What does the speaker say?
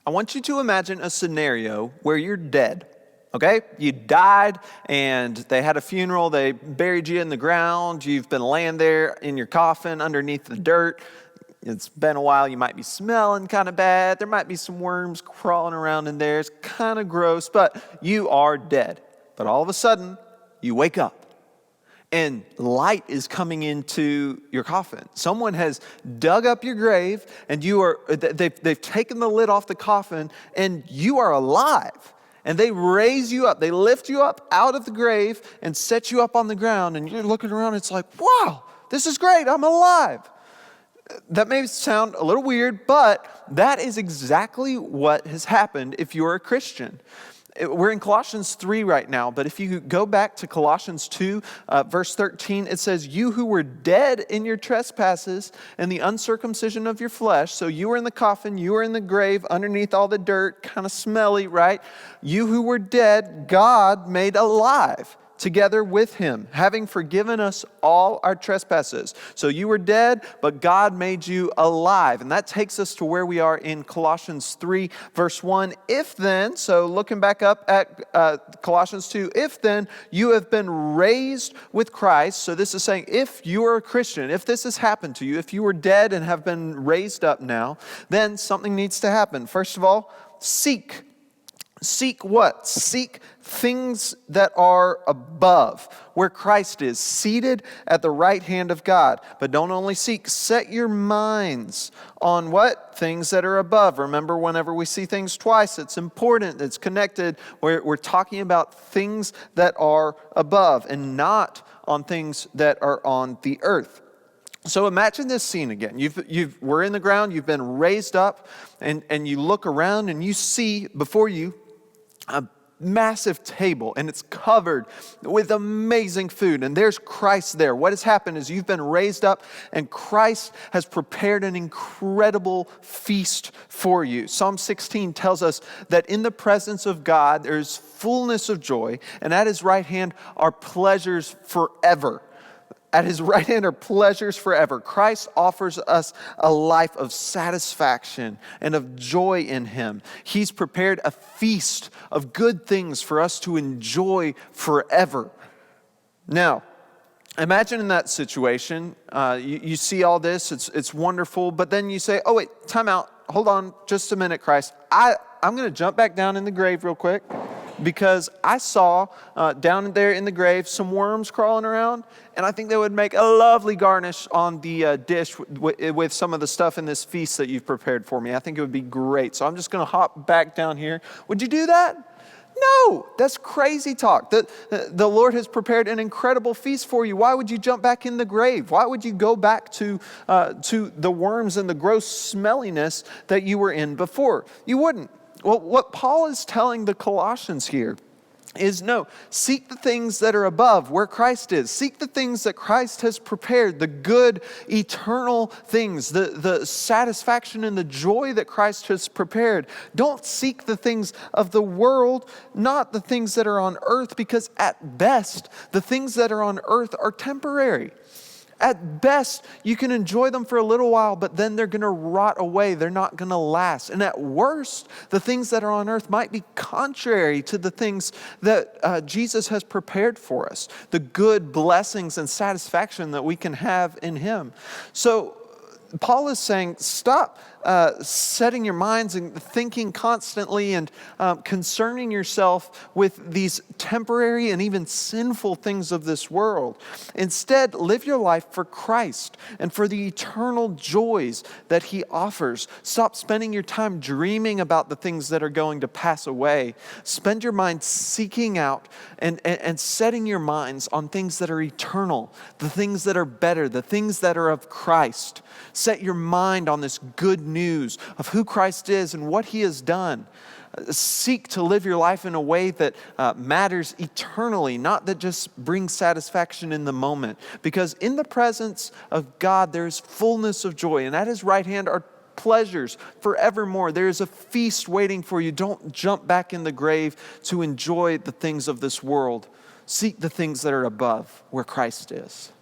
I want you to imagine a scenario where you're dead, okay? You died and they had a funeral, they buried you in the ground, you've been laying there in your coffin underneath the dirt. It's been a while, you might be smelling kind of bad, there might be some worms crawling around in there, it's kind of gross, but you are dead. But all of a sudden, you wake up. And light is coming into your coffin. Someone has dug up your grave, and they've taken the lid off the coffin, and you are alive. And they raise you up. They lift you up out of the grave and set you up on the ground. And you're looking around, and it's like, wow, this is great. I'm alive. That may sound a little weird, but that is exactly what has happened if you're a Christian. We're in Colossians 3 right now, but if you go back to Colossians 2, verse 13, it says, you who were dead in your trespasses and the uncircumcision of your flesh, so you were in the coffin, you were in the grave, underneath all the dirt, kind of smelly, right? You who were dead, God made alive together with him, having forgiven us all our trespasses. So you were dead, but God made you alive. And that takes us to where we are in Colossians 3, verse 1. If then, so looking back up at Colossians 2, if then you have been raised with Christ, so this is saying if you are a Christian, if this has happened to you, if you were dead and have been raised up now, then something needs to happen. First of all, seek. Seek what? Seek things that are above, where Christ is, seated at the right hand of God. But don't only seek, set your minds on what? Things that are above. Remember, whenever we see things twice, it's important, it's connected. We're talking about things that are above and not on things that are on the earth. So imagine this scene again. We're in the ground, you've been raised up, and you look around and you see before you a massive table, and it's covered with amazing food, and there's Christ there. What has happened is you've been raised up, and Christ has prepared an incredible feast for you. Psalm 16 tells us that in the presence of God there's fullness of joy, and at his right hand are pleasures forever. At his right hand are pleasures forever. Christ offers us a life of satisfaction and of joy in him. He's prepared a feast of good things for us to enjoy forever. Now, imagine in that situation, you see all this, it's wonderful, but then you say, oh wait, time out, hold on just a minute, Christ. I'm going to jump back down in the grave real quick, because I saw down there in the grave some worms crawling around, and I think they would make a lovely garnish on the dish with some of the stuff in this feast that you've prepared for me. I think it would be great. So I'm just going to hop back down here. Would you do that? No, that's crazy talk. The Lord has prepared an incredible feast for you. Why would you jump back in the grave? Why would you go back to the worms and the gross smelliness that you were in before? You wouldn't. Well, what Paul is telling the Colossians here is no, seek the things that are above, where Christ is. Seek the things that Christ has prepared, the good, eternal things, the satisfaction and the joy that Christ has prepared. Don't seek the things of the world, not the things that are on earth, because at best, the things that are on earth are temporary. At best, you can enjoy them for a little while, but then they're going to rot away. They're not going to last. And at worst, the things that are on earth might be contrary to the things that Jesus has prepared for us, the good blessings and satisfaction that we can have in him. So Paul is saying, stop setting your minds and thinking constantly and concerning yourself with these temporary and even sinful things of this world. Instead, live your life for Christ and for the eternal joys that he offers. Stop spending your time dreaming about the things that are going to pass away. Spend your mind seeking out and setting your minds on things that are eternal, the things that are better, the things that are of Christ. Set your mind on this good news of who Christ is and what he has done. Seek to live your life in a way that matters eternally, not that just brings satisfaction in the moment. Because in the presence of God, there's fullness of joy, and at his right hand are pleasures forevermore. There is a feast waiting for you. Don't jump back in the grave to enjoy the things of this world. Seek the things that are above, where Christ is.